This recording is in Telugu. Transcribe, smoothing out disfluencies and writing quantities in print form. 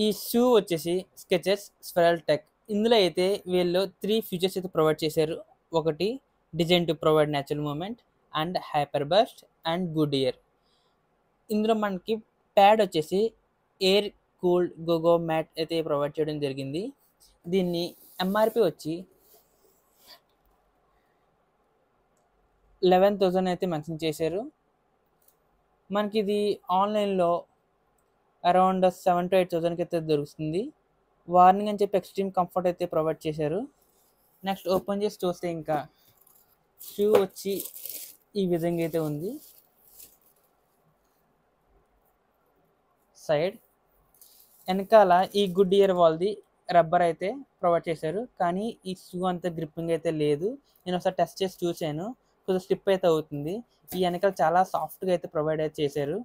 ఈ షూ వచ్చేసి స్కెచెస్ స్పెరల్ టెక్. ఇందులో అయితే వీళ్ళు 3 ఫీచర్స్ అయితే ప్రొవైడ్ చేశారు. ఒకటి design to provide natural movement and hyper burst and Goodyear. ఇందులో మనకి ప్యాడ్ వచ్చేసి ఎయిర్ కూల్డ్ గోగో మ్యాట్ అయితే ప్రొవైడ్ చేయడం జరిగింది. దీన్ని ఎంఆర్పి వచ్చి 11,000 అయితే మెన్షన్ చేశారు. మనకి ఇది ఆన్లైన్లో అరౌండ్ 7,000 to 8,000 అయితే దొరుకుతుంది. వార్నింగ్ అని చెప్పి ఎక్స్ట్రీమ్ కంఫర్ట్ అయితే ప్రొవైడ్ చేశారు. నెక్స్ట్ ఓపెన్ చేసి చూస్తే ఇంకా షూ వచ్చి ఈ విధంగా అయితే ఉంది. సైడ్ వెనకాల ఈ గుడ్ ఇయర్ వాళ్ళది రబ్బర్ అయితే ప్రొవైడ్ చేశారు, కానీ ఈ షూ అంత గ్రిప్పింగ్ అయితే లేదు. నేను ఒకసారి టెస్ట్ చేసి చూశాను, కొంచెం స్లిప్ అయితే అవుతుంది. ఈ వెనకాల చాలా సాఫ్ట్గా అయితే ప్రొవైడ్ అయితే చేశారు.